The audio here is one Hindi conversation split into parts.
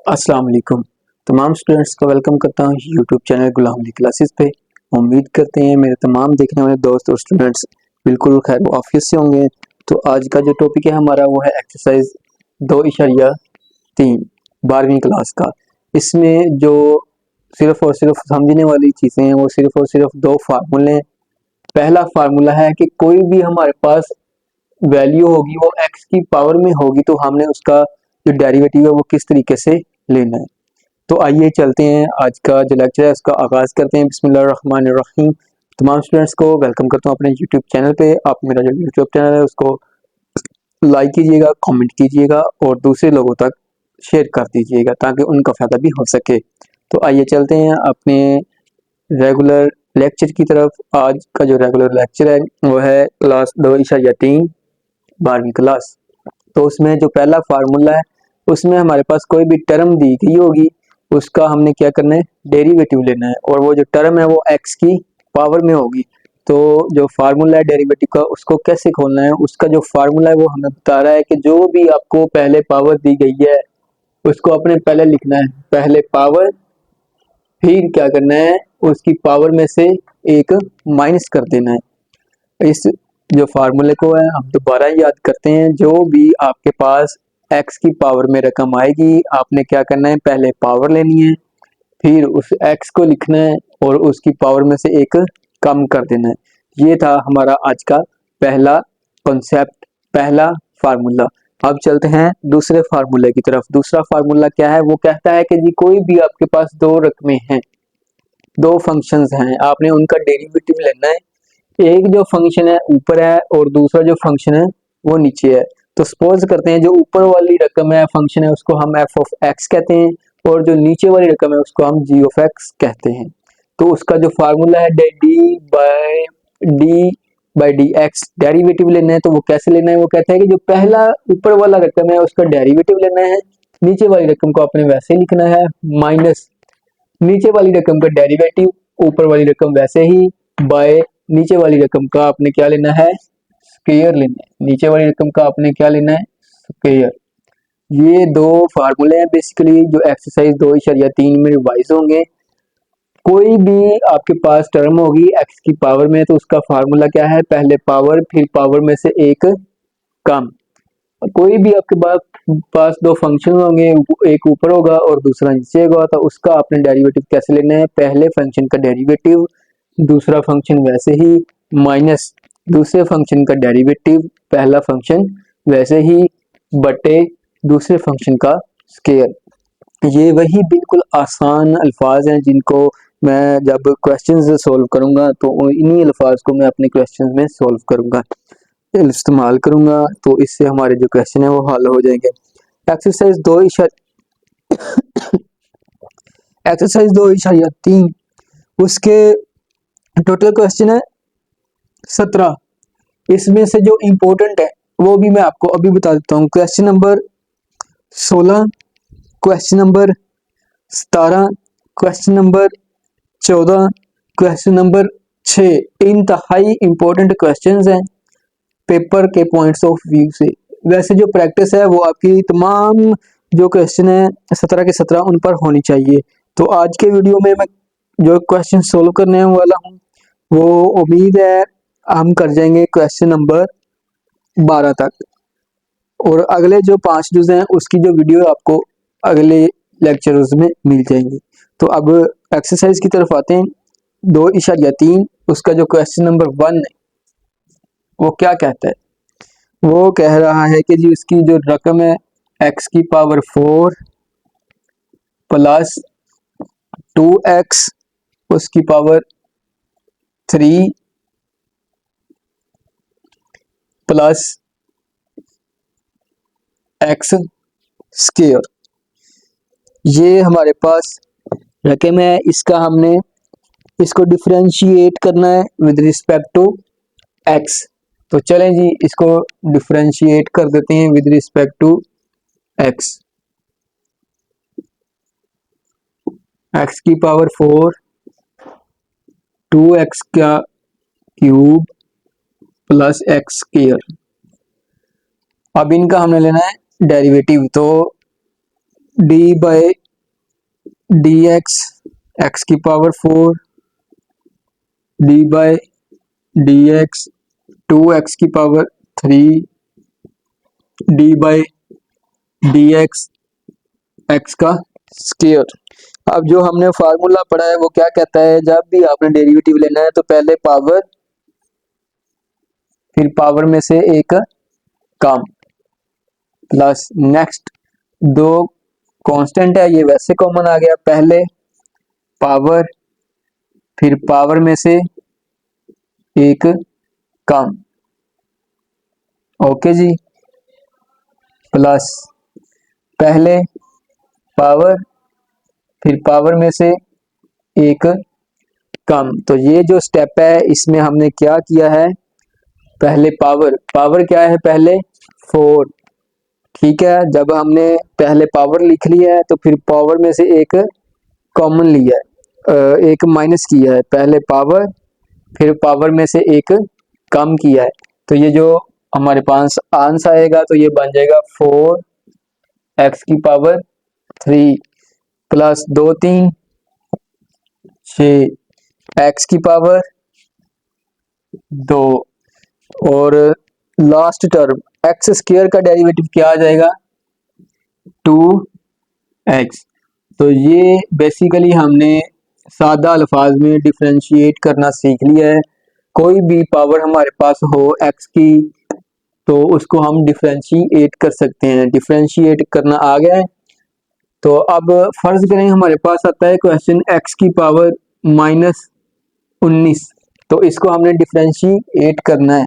अस्सलाम वालेकुम। तमाम स्टूडेंट्स को वेलकम करता हूँ YouTube channel Ghulam Ali classes पे। उम्मीद करते हैं मेरे तमाम देखने वाले दोस्त और स्टूडेंट्स बिल्कुल खैर वाफियत से होंगे। तो आज का जो टॉपिक है हमारा वो है एक्सरसाइज 2.3 12वीं क्लास का। इसमें जो सिर्फ और सिर्फ समझने वाली चीज़ें हैं वो सिर्फ और सिर्फ दो फार्मूले हैं। पहला फार्मूला है कि कोई भी हमारे पास वैल्यू होगी वो एक्स की पावर में होगी तो हमने उसका जो डेरिवेटिव है वो किस तरीके से लेना है। तो आइए चलते हैं, आज का जो लेक्चर है उसका आगाज़ करते हैं। बिस्मिल्लाहिर्रहमानिर्रहीम। तमाम स्टूडेंट्स को वेलकम करता हूँ अपने यूट्यूब चैनल पे। आप मेरा जो यूट्यूब चैनल है उसको लाइक कीजिएगा, कमेंट कीजिएगा और दूसरे लोगों तक शेयर कर दीजिएगा ताकि उनका फ़ायदा भी हो सके। तो आइए चलते हैं अपने रेगुलर लेक्चर की तरफ। आज का जो रेगुलर लेक्चर है वो है क्लास 2.3 12वीं क्लास। तो उसमें जो पहला फार्मूला है उसमें हमारे पास कोई भी टर्म दी गई होगी उसका हमने क्या करना है, डेरिवेटिव लेना है। और वो जो टर्म है वो एक्स की पावर में होगी। तो जो फार्मूला है डेरिवेटिव का उसको कैसे खोलना है, उसका जो फार्मूला है वो हमें बता रहा है कि जो भी आपको पहले पावर दी गई है उसको अपने पहले लिखना है, पहले पावर, फिर क्या करना है उसकी पावर में से एक माइनस कर देना है। इस जो फार्मूले को है हम दोबारा याद करते हैं। जो भी आपके पास x की पावर में रकम आएगी आपने क्या करना है, पहले पावर लेनी है, फिर उस x को लिखना है और उसकी पावर में से एक कम कर देना है। ये था हमारा आज का पहला कॉन्सेप्ट, पहला फार्मूला। अब चलते हैं दूसरे फार्मूले की तरफ। दूसरा फार्मूला क्या है, वो कहता है कि जी कोई भी आपके पास दो रकमें हैं, दो फंक्शंस हैं, आपने उनका डेरिवेटिव लेना है। एक जो फंक्शन है ऊपर है और दूसरा जो फंक्शन है वो नीचे है। तो सपोज करते हैं जो ऊपर वाली रकम है फंक्शन है उसको हम एफ ऑफ एक्स कहते हैं और जो नीचे वाली रकम है उसको हम जी ऑफ एक्स कहते हैं। तो उसका जो फार्मूला है डी एक्स, डेरिवेटिव लेना है। तो वो कैसे लेना है, वो कहता है कि जो पहला ऊपर वाला रकम है उसका डेरिवेटिव लेना है, नीचे वाली रकम को आपने वैसे ही लिखना है, माइनस नीचे वाली रकम का डेरिवेटिव, ऊपर वाली रकम वैसे ही, बाय नीचे वाली रकम का आपने क्या लेना है, स्क्वायर लेना है। नीचे वाली रकम का आपने क्या लेना है, स्क्वायर। ये दो फार्मूले हैं बेसिकली जो एक्सरसाइज 2.3 में रिवाइज होंगे। कोई भी आपके पास टर्म होगी एक्स की पावर में तो उसका फार्मूला क्या है, पहले पावर फिर पावर में से एक कम। कोई भी आपके पास दो फंक्शन होंगे, एक ऊपर होगा और दूसरा नीचे होगा, तो उसका आपने डेरिवेटिव कैसे लेना है, पहले फंक्शन का डेरिवेटिव, दूसरा फंक्शन वैसे ही, माइनस दूसरे फंक्शन का डेरिवेटिव, पहला फंक्शन वैसे ही, बटे दूसरे फंक्शन का स्क्वायर। ये वही बिल्कुल आसान अल्फाज हैं जिनको मैं जब क्वेश्चन सोल्व करूंगा तो इन्हीं अल्फाज को मैं अपने क्वेश्चन में सोल्व करूंगा, इस्तेमाल करूंगा, तो इससे हमारे जो क्वेश्चन है वो हल हो जाएंगे। एक्सरसाइज 2.3 उसके टोटल क्वेश्चन है 17। इसमें से जो इम्पोर्टेंट है वो भी मैं आपको अभी बता देता हूँ। Question number 16, question number 17, question number 14, question number 6 इंतहाई इम्पोर्टेंट क्वेश्चंस हैं पेपर के पॉइंट्स ऑफ व्यू से। वैसे जो प्रैक्टिस है वो आपकी तमाम जो क्वेश्चन है 17 के 17 उन पर होनी चाहिए। तो आज के वीडियो में मैं जो क्वेश्चन सोल्व करने वाला हूँ वो उम्मीद है हम कर जाएंगे क्वेश्चन नंबर 12 तक, और अगले जो 5 जुज़ हैं उसकी जो वीडियो आपको अगले लेक्चर्स में मिल जाएंगी। तो अब एक्सरसाइज की तरफ आते हैं। 2.3 उसका जो क्वेश्चन नंबर 1 है वो क्या कहता है, वो कह रहा है कि जी उसकी जो रकम है x की पावर 4 प्लस 2x उसकी पावर 3 प्लस x स्क्वायर, ये हमारे पास रकम है। इसका हमने इसको डिफरेंशिएट करना है विद रिस्पेक्ट टू x। तो चलें जी इसको डिफरेंशिएट कर देते हैं with respect to x। x की पावर 4 2x का क्यूब प्लस x स्क्वायर। अब इनका हमने लेना है डेरिवेटिव। तो d बाय डी एक्स की power 4 D by D x 2x की power 3 D by D x का स्क्वायर। अब जो हमने फार्मूला पढ़ा है वो क्या कहता है, जब भी आपने डेरिवेटिव लेना है तो पहले पावर फिर पावर में से एक कम प्लस नेक्स्ट दो कांस्टेंट है ये वैसे कॉमन आ गया, पहले पावर फिर पावर में से एक कम, ओके जी, प्लस पहले पावर फिर पावर में से एक कम। तो ये जो स्टेप है इसमें हमने क्या किया है, पहले पावर क्या है, पहले 4, ठीक है। जब हमने पहले पावर लिख लिया है तो फिर पावर में से एक कॉमन लिया है, एक माइनस किया है, पहले पावर फिर पावर में से एक कम किया है। तो ये जो हमारे पास आंसर आएगा तो ये बन जाएगा 4x की पावर 3 प्लस 2 3 6 x की पावर 2 और लास्ट टर्म एक्स स्क्वायर का डेरिवेटिव क्या आ जाएगा 2x। तो ये बेसिकली हमने सादा अल्फाज में डिफरेंशिएट करना सीख लिया है। कोई भी पावर हमारे पास हो x की तो उसको हम डिफरेंशिएट कर सकते हैं, डिफरेंशिएट करना आ गया है। तो अब फर्ज करें हमारे पास आता है क्वेश्चन x की पावर -19, तो इसको हमने डिफरेंशिएट करना है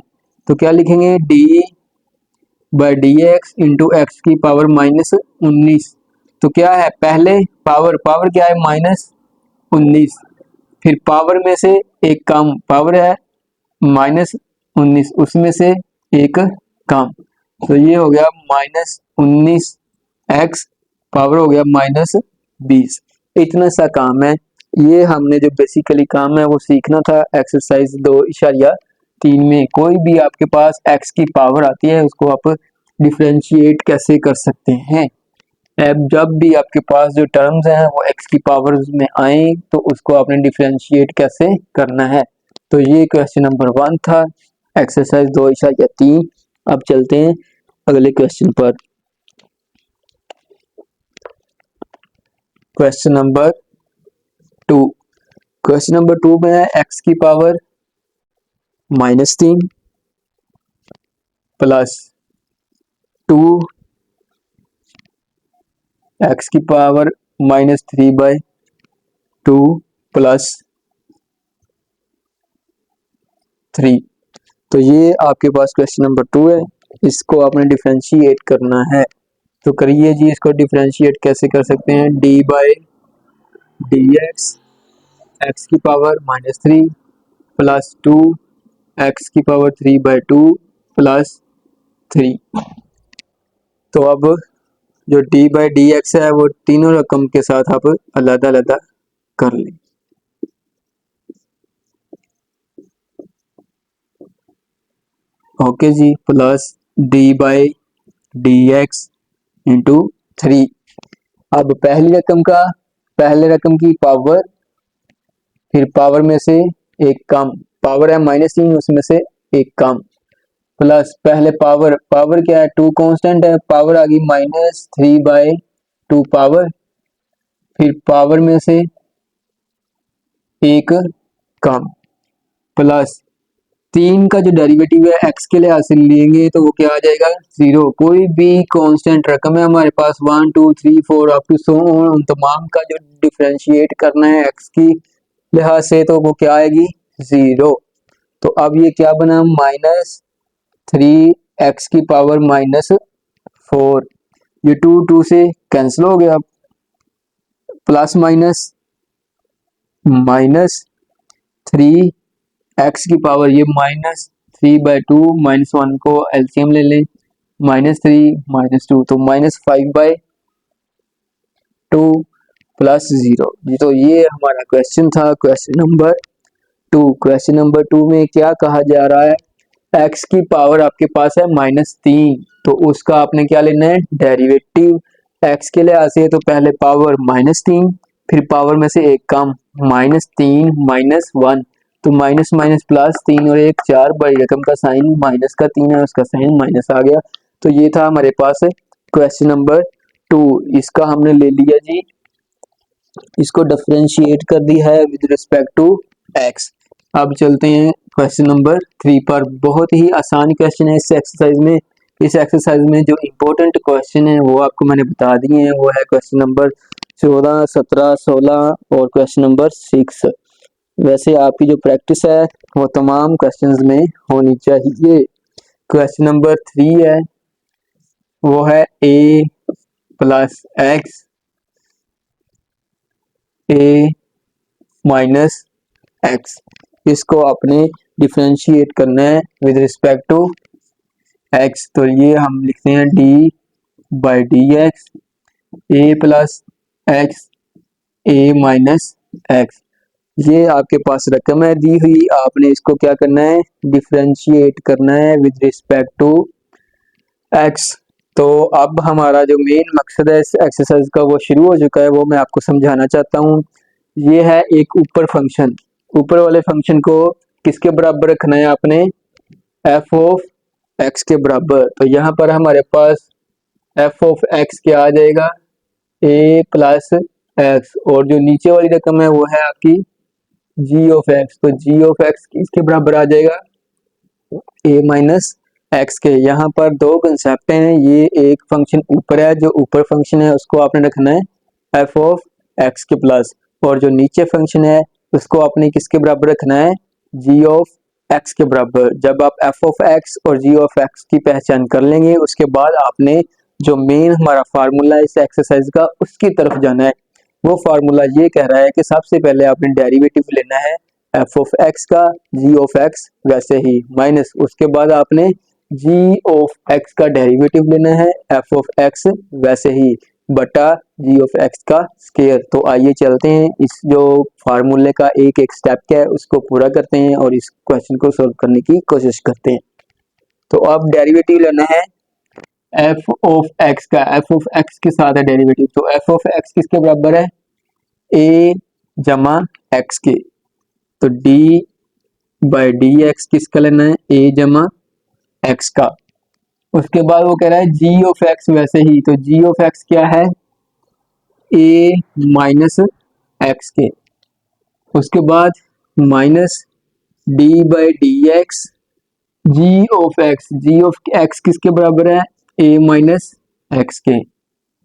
तो क्या लिखेंगे d by D X into x की पावर -19। तो क्या है, पहले पावर क्या है -19, फिर पावर में से एक कम, पावर है -19 उसमें से एक कम, तो ये हो गया -19x पावर हो गया -20। इतना सा काम है, ये हमने जो बेसिकली काम है वो सीखना था एक्सरसाइज 2.3 में। कोई भी आपके पास x की पावर आती है उसको आप डिफरेंशिएट कैसे कर सकते हैं। अब जब भी आपके पास जो टर्म्स हैं वो x की पावर में आए तो उसको आपने डिफरेंशिएट कैसे करना है। तो ये क्वेश्चन नंबर 1 था एक्सरसाइज 2.3। अब चलते हैं अगले क्वेश्चन पर। क्वेश्चन नंबर 2, क्वेश्चन नंबर 2 में है x की पावर -3 प्लस 2 x की पावर -3/2 प्लस 3। तो ये आपके पास क्वेश्चन नंबर 2 है, इसको आपने डिफरेंशिएट करना है। तो करिए जी, इसको डिफरेंशिएट कैसे कर सकते हैं, d बाई डी एक्स की पावर -3 प्लस 2 एक्स की पावर 3/2 प्लस 3। तो अब जो d बाई डी एक्स है वो तीनों रकम के साथ आप अलग अलग कर लें। ओके जी, plus d by D X into 3। अब पहले रकम की पावर फिर पावर में से एक कम, पावर है -3 उसमें से एक कम, प्लस पहले पावर क्या है 2 कांस्टेंट है, पावर आ गई -3/2 पावर, फिर पावर में से एक कम, प्लस 3 का जो डेरिवेटिव है x के लिहाज से लेंगे तो वो क्या आ जाएगा 0। कोई भी कांस्टेंट रकम है हमारे पास 1 2 3 4 अप टू सो ऑन, उन तमाम का जो डिफरेंशिएट करना है x की लिहाज से तो वो क्या आएगी 0। तो अब ये क्या बना -3x की पावर -4, ये 2 से कैंसिल हो गया, प्लस -3 एक्स की पावर ये -3/2 -1 को एलसीएम ले लें, -3 -2 तो -5/2 प्लस 0 जी। तो ये हमारा क्वेश्चन था क्वेश्चन नंबर 2। क्वेश्चन नंबर 2 में क्या कहा जा रहा है, एक्स की पावर आपके पास है -3 तो उसका आपने क्या लेना है डेरिवेटिव। एक्स के लिए आसे तो पहले पावर -3 फिर पावर में से एक कम, -3 -1, तो माइनस माइनस प्लस 3 और 1 4, बड़ी रकम का साइन माइनस का 3 है, उसका साइन माइनस आ गया। तो ये था हमारे पास क्वेश्चन नंबर 2। इसका हमने ले लिया जी, इसको डिफरेंशिएट कर दिया है विद रिस्पेक्ट टू एक्स। अब चलते हैं क्वेश्चन नंबर 3 पर। बहुत ही आसान क्वेश्चन है इस एक्सरसाइज में। इस एक्सरसाइज में जो इम्पोर्टेंट क्वेश्चन है वो आपको मैंने बता दिए हैं। वो है क्वेश्चन नंबर 14, 17, 16 और क्वेश्चन नंबर 6। वैसे आपकी जो प्रैक्टिस है वो तमाम क्वेश्चंस में होनी चाहिए। क्वेश्चन नंबर 3 है, वो है a plus x a minus x. इसको आपने डिफरेंशिएट करना है विद रिस्पेक्ट टू एक्स। तो ये हम लिखते हैं d by D x, A plus x A minus x. ये आपके पास रकम है दी हुई, आपने इसको क्या करना है, डिफरेंशिएट करना है विद रिस्पेक्ट टू एक्स। तो अब हमारा जो मेन मकसद है इस एक्सरसाइज का वो शुरू हो चुका है, वो मैं आपको समझाना चाहता हूँ। ये है एक ऊपर फंक्शन, ऊपर वाले फंक्शन को किसके बराबर रखना है आपने, एफ ऑफ एक्स के बराबर। तो यहाँ पर हमारे पास एफ ऑफ एक्स क्या आ जाएगा, ए प्लस एक्स, और जो नीचे वाली रकम है वो है आपकी जी ऑफ एक्स। तो जी ऑफ एक्स किसके बराबर आ जाएगा, ए माइनस एक्स के। यहाँ पर दो कंसेप्ट हैं, ये एक फंक्शन ऊपर है, जो ऊपर फंक्शन है उसको आपने रखना है एफ ऑफ एक्स के प्लस, और जो नीचे फंक्शन है उसको आपने किसके बराबर रखना है, जी ऑफ एक्स के बराबर। जब आप एफ ऑफ एक्स और जी ऑफ एक्स की पहचान कर लेंगे उसके बाद आपने जो मेन हमारा फार्मूला है इस एक्सरसाइज का उसकी तरफ जाना है। वो फार्मूला ये कह रहा है कि सबसे पहले आपने डेरिवेटिव लेना है एफ ऑफ एक्स का, जी ऑफ एक्स वैसे ही माइनस, उसके बाद आपने जी ऑफ एक्स का डेरिवेटिव लेना है एफ ऑफ एक्स वैसे ही बटा जी ऑफ एक्स का स्क्वायर। तो आइए चलते हैं इस जो फार्मूले का एक एक स्टेप क्या है उसको पूरा करते हैं और इस क्वेश्चन को सॉल्व करने की कोशिश करते हैं। तो अब डेरिवेटिव लेना है एफ ऑफ एक्स का, एफ ऑफ एक्स के साथ है डेरिवेटिव। तो एफ ऑफ एक्स किसके बराबर है, ए जमा एक्स के। तो डी बाई डी एक्स किसका लेना है, ए जमा एक्स का। उसके बाद वो कह रहा है जी ऑफ एक्स वैसे ही, तो जी ऑफ एक्स क्या है, ए माइनस एक्स के। उसके बाद minus D by D X ji of x, ji of X किसके बराबर है, ए माइनस एक्स के।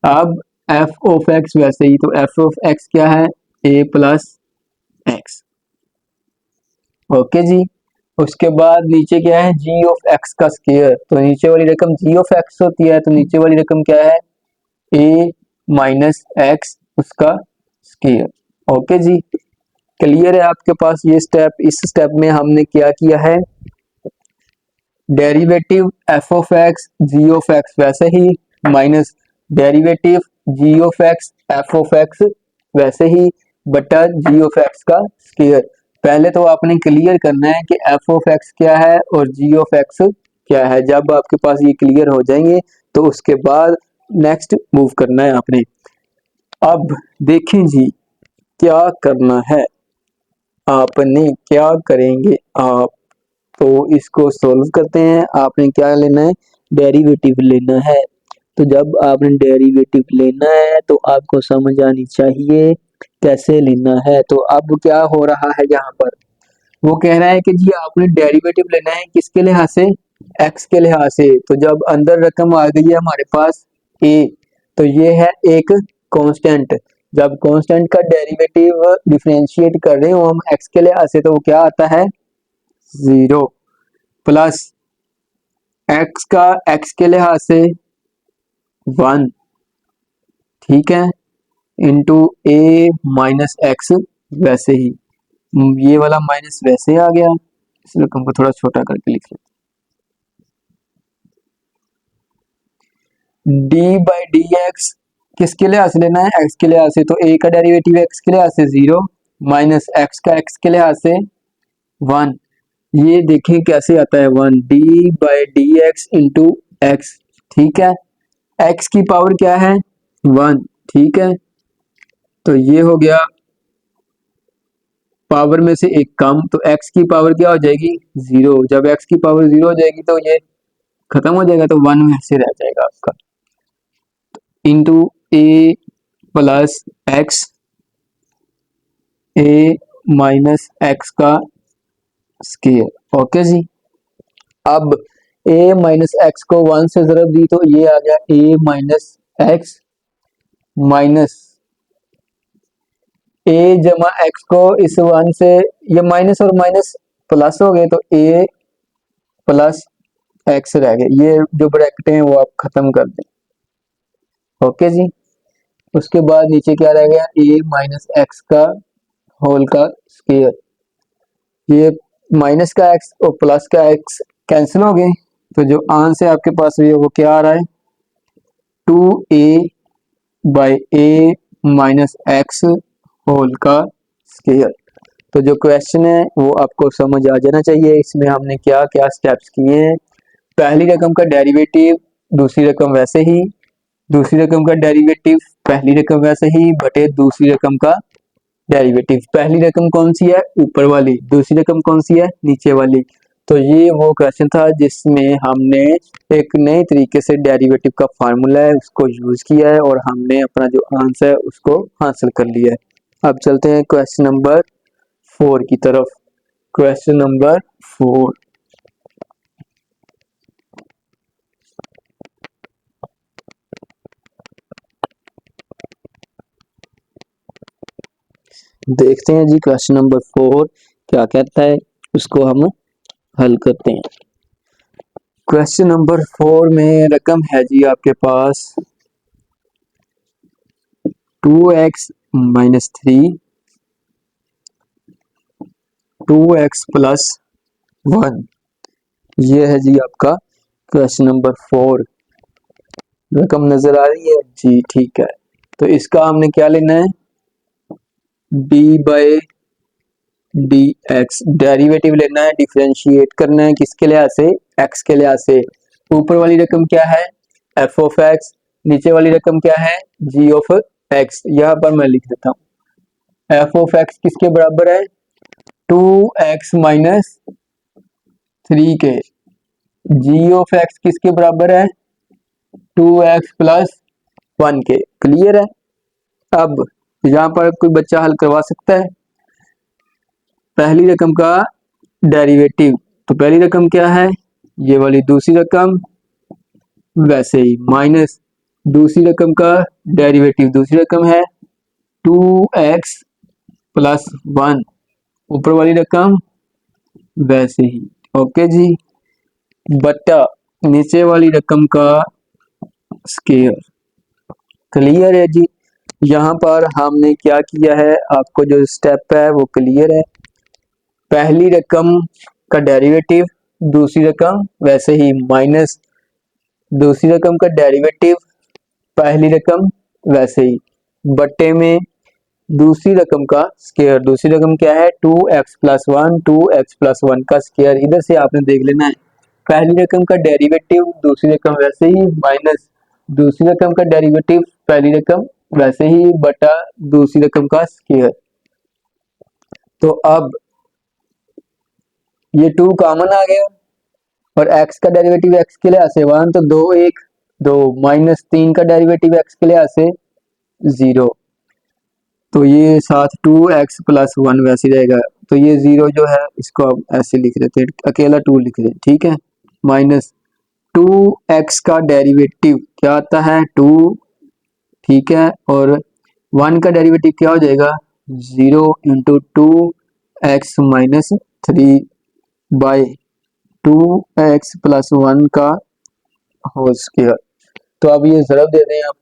अब एफ ऑफ एक्स वैसे ही, तो एफ ऑफ एक्स क्या है, ए प्लस एक्स। ओके जी। उसके बाद नीचे क्या है, जी ऑफ एक्स का स्क्वायर। तो नीचे वाली रकम जी ऑफ एक्स होती है, तो नीचे वाली रकम क्या है, ए माइनस एक्स उसका स्क्वायर। ओके जी, क्लियर है आपके पास ये स्टेप। इस स्टेप में हमने क्या किया है, derivative f of x ji of x वैसे ही minus derivative g of x f of x वैसे ही बटा जी ऑफ एक्स का स्क्वायर। पहले तो आपने क्लियर करना है कि एफ ऑफ एक्स क्या है और जी ऑफ एक्स क्या है। जब आपके पास ये क्लियर हो जाएंगे तो उसके बाद नेक्स्ट मूव करना है आपने। अब देखें जी क्या करना है, आपने क्या करेंगे आप, तो इसको सॉल्व करते हैं। आपने क्या लेना है, डेरिवेटिव लेना है। तो जब आपने डेरिवेटिव लेना है तो आपको समझ आनी चाहिए कैसे लेना है। तो अब क्या हो रहा है यहाँ पर, वो कह रहा है कि जी आपने डेरिवेटिव लेना है किसके लिहाज से, एक्स के लिहाज से। तो जब अंदर रकम आ गई है हमारे पास ए, तो ये है एक कांस्टेंट। जब कांस्टेंट का डेरिवेटिव डिफरेंशिएट कर रहे हो हम एक्स के लिहाज से, तो वो क्या आता है, 0 प्लस एक्स का एक्स के लिहाज से 1, ठीक है, इंटू ए माइनस एक्स वैसे ही। ये वाला माइनस वैसे आ गया, इस रकम को थोड़ा छोटा करके लिख लेते, डी बाई डी एक्स किसके लिहाज से लेना है, एक्स के लिहाज से। तो ए का डेरिवेटिव एक्स के लिहाज से 0 माइनस एक्स का एक्स के लिहाज से 1। ये देखें कैसे आता है 1, D by D X into x, ठीक है। एक्स की पावर क्या है 1, ठीक है। तो ये हो गया पावर में से एक कम, तो x की पावर क्या हो जाएगी 0। जब x की पावर 0 हो जाएगी तो ये खत्म हो जाएगा, तो 1 ऐसे रह जाएगा आपका, into a plus x, a minus x का स्केयर। ओके जी। अब a माइनस एक्स को 1 से जरब दी तो ये आ गया a minus x minus a जमा एक्स को इस 1 से, ये माइनस और माइनस प्लस हो गए तो a प्लस एक्स रह गए। ये जो ब्रैकेट हैं वो आप खत्म कर दें। ओके जी। उसके बाद नीचे क्या रह गया, a माइनस एक्स का होल का स्क्वायर। ये माइनस का एक्स और प्लस का एक्स कैंसिल हो गए, तो जो आंसर आपके पास है वो क्या आ रहा है 2a by a minus X whole का स्क्वायर। तो जो क्वेश्चन है वो आपको समझ आ जाना चाहिए। इसमें हमने क्या क्या स्टेप्स किए हैं। पहली रकम का डेरिवेटिव दूसरी रकम वैसे ही, दूसरी रकम का डेरिवेटिव पहली रकम वैसे ही बटे दूसरी रकम का डेरिवेटिव। पहली रकम कौन सी है, ऊपर वाली, दूसरी रकम कौन सी है, नीचे वाली। तो ये वो क्वेश्चन था जिसमें हमने एक नए तरीके से डेरिवेटिव का फार्मूला है उसको यूज किया है और हमने अपना जो आंसर है उसको हासिल कर लिया है। अब चलते हैं क्वेश्चन नंबर 4 की तरफ। क्वेश्चन नंबर 4, देखते हैं जी क्वेश्चन नंबर 4 क्या कहता है, उसको हम हल करते हैं। क्वेश्चन नंबर 4 में रकम है जी आपके पास 2x माइनस 3, 2x प्लस 1। ये है जी आपका क्वेश्चन नंबर 4। रकम नजर आ रही है जी, ठीक है। तो इसका हमने क्या लेना है, d by D x, derivative लेना है, डिफरेंशिएट करना है किसके लिहाज से, x के लिहाज से। ऊपर वाली रकम क्या है f ऑफ x, नीचे वाली रकम क्या है g ऑफ x। यहाँ पर मैं लिख देता हूँ f ऑफ x किसके बराबर है 2x माइनस 3 के, g ऑफ x किसके बराबर है 2x प्लस 1 के। क्लियर है। अब यहाँ पर कोई बच्चा हल करवा सकता है। पहली रकम का डेरिवेटिव, तो पहली रकम क्या है ये वाली, दूसरी रकम वैसे ही, माइनस दूसरी रकम का डेरिवेटिव, दूसरी रकम है 2x प्लस 1, ऊपर वाली रकम वैसे ही। ओके जी, बटा नीचे वाली रकम का स्क्वायर। क्लियर है जी। यहाँ पर हमने क्या किया है, आपको जो स्टेप है वो क्लियर है। पहली रकम का डेरिवेटिव, दूसरी रकम वैसे ही, माइनस दूसरी रकम का डेरिवेटिव, पहली रकम वैसे ही, बट्टे में दूसरी रकम का स्क्वायर। दूसरी रकम क्या है 2x प्लस 1, 2x प्लस 1 का स्क्वायर। इधर से आपने देख लेना है पहली रकम का डेरिवेटिव, दूसरी रकम वैसे ही, माइनस दूसरी रकम का डेरिवेटिव, पहली रकम वैसे ही, बटा दूसरी रकम का स्क्वायर। तो अब ये 2 कॉमन आ गया और x का डेरिवेटिव x के लिहाज से 1, तो 2 1 2, माइनस 3 का डेरिवेटिव x के लिहाज से 0, तो ये साथ 2x प्लस 1 वैसे रहेगा। तो ये 0 जो है इसको आप ऐसे लिख देते हैं, अकेला 2 लिख दें, ठीक है। माइनस 2x का डेरिवेटिव क्या आता है 2, ठीक है, और 1 का डेरिवेटिव क्या हो जाएगा 0 into 2x minus 3 by 2x plus 1 का होल स्क्वायर। तो अब ये जरब दे दें आप,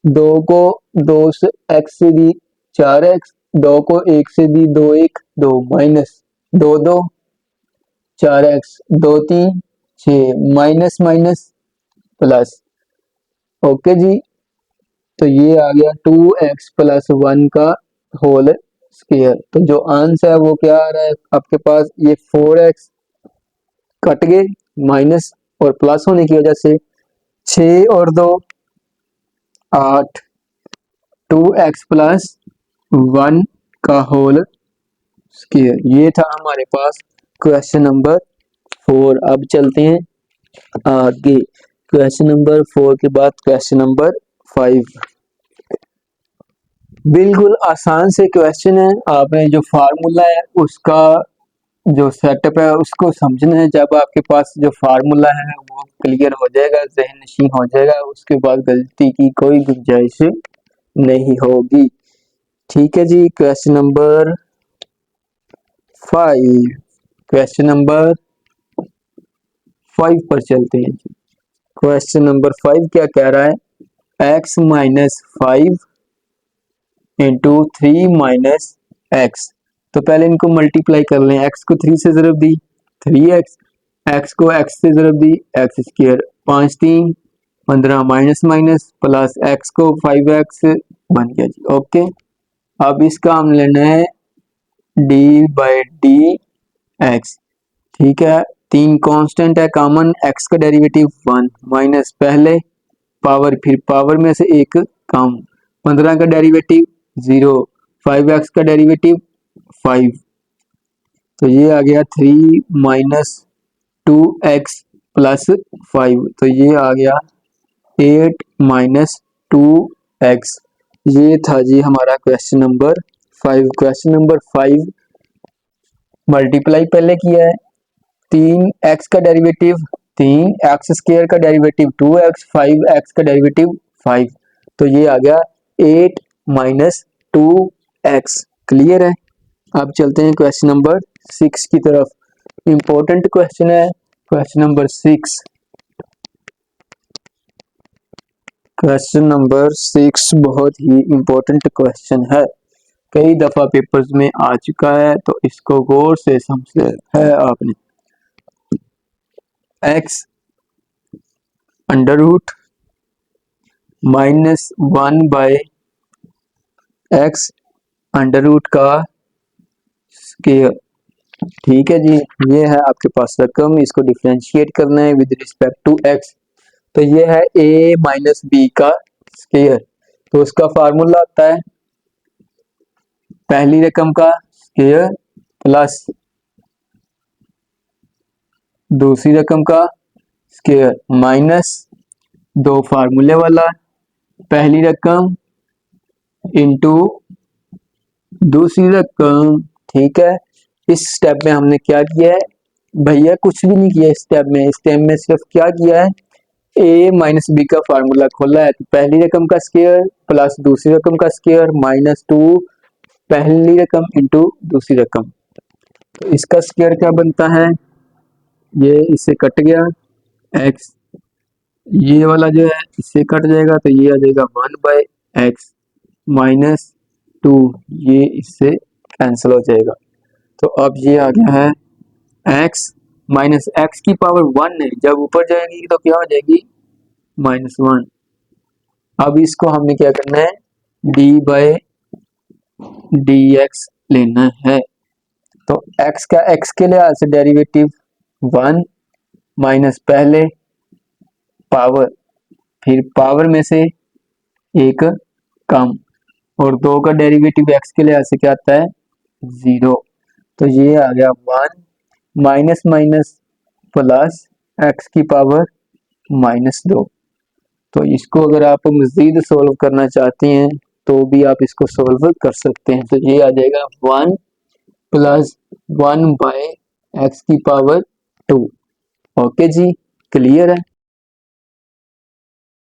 2 को 2 से x से दी 4x, 2 को 1 से दी 2 1 2, minus 2 2 4x, 2 3 6, minus minus plus. Okay जी, तो ये आ गया 2x प्लस 1 का होल स्क्वायर। तो जो आंसर है वो क्या आ रहा है आपके पास, ये 4x कट गए माइनस और प्लस होने की वजह से, 6 और 2 8, 2x प्लस 1 का होल स्क्वायर। ये था हमारे पास क्वेश्चन नंबर 4। अब चलते हैं आगे। क्वेश्चन नंबर 4 के बाद क्वेश्चन नंबर 5। बिल्कुल आसान से क्वेश्चन है। आपने जो फार्मूला है उसका जो सेटअप है उसको समझना है। जब आपके पास जो फार्मूला है वो क्लियर हो जाएगा, ज़हन नशीं हो जाएगा, उसके बाद गलती की कोई गुंजाइश नहीं होगी। ठीक है जी। क्वेश्चन नंबर 5, क्वेश्चन नंबर 5 पर चलते हैं जी। क्वेश्चन नंबर 5 क्या कह रहा है? x minus 5 into 3 minus x. तो पहले इनको मल्टीप्लाई कर लें। x को 3 से ज़रब दी 3x, x को x से ज़रब दी x square, 5 3 15 minus minus plus x को 5x बन गया जी। ओके, अब इसका हम लेना है d बाई डी एक्स। ठीक है, 3 कांस्टेंट है कॉमन, x का डेरिवेटिव 1 माइनस पहले पावर, फिर पावर में से एक कम, 15 का डेरिवेटिव 0, 5x का डेरिवेटिव 5। तो ये आ गया 3 माइनस 2x प्लस 5। तो ये आ गया 8 माइनस 2x। ये था जी हमारा question number 5। Question number 5 multiply पहले किया है। 3x का डेरिवेटिव 3, एक्स स्क्वायर का डेरिवेटिव 2x, 5x का डेरिवेटिव 5। तो ये आ गया 8 माइनस 2x। क्लियर है। अब चलते हैं क्वेश्चन नंबर 6 की तरफ। इंपॉर्टेंट क्वेश्चन है क्वेश्चन नंबर 6। क्वेश्चन नंबर 6 बहुत ही इंपॉर्टेंट क्वेश्चन है, कई दफा पेपर्स में आ चुका है, तो इसको गौर से समझना है आपने। x under root minus 1 by X under root का स्क्वायर। ठीक है जी, ये है आपके पास रकम, इसको डिफरेंशिएट करना है विद रिस्पेक्ट टू x। तो ये है a माइनस बी का स्क्वायर। तो उसका फार्मूला आता है पहली रकम का स्क्वायर प्लस दूसरी रकम का स्क्वायर माइनस दो फार्मूले वाला, पहली रकम इंटू दूसरी रकम। ठीक है, इस स्टेप में हमने क्या किया है भैया? कुछ भी नहीं किया इस स्टेप में। इस स्टेप में सिर्फ क्या किया है, a माइनस बी का फार्मूला खोला है। तो पहली रकम का स्क्वायर प्लस दूसरी रकम का स्क्वायर माइनस 2 पहली रकम इंटू दूसरी रकम। तो इसका स्क्वायर क्या बनता है? ये इससे कट गया x, ये वाला जो है इससे कट जाएगा, तो ये आ जाएगा 1 बाय एक्स माइनस 2, ये इससे कैंसिल हो जाएगा। तो अब ये आ गया है x माइनस एक्स की पावर 1 है, जब ऊपर जाएगी तो क्या हो जाएगी -1। अब इसको हमने क्या करना है, d बाय डी एक्स लेना है। तो x का x के लिहाज से डेरिवेटिव 1 माइनस पहले पावर, फिर पावर में से एक कम, और 2 का डेरिवेटिव x के लिहाज से क्या आता है 0। तो ये आ गया 1 माइनस माइनस प्लस x की पावर -2। तो इसको अगर आप मजीद सोल्व करना चाहते हैं तो भी आप इसको सोल्व कर सकते हैं। तो ये आ जाएगा 1 प्लस 1 बाय एक्स की पावर 2। ओके जी, क्लियर है।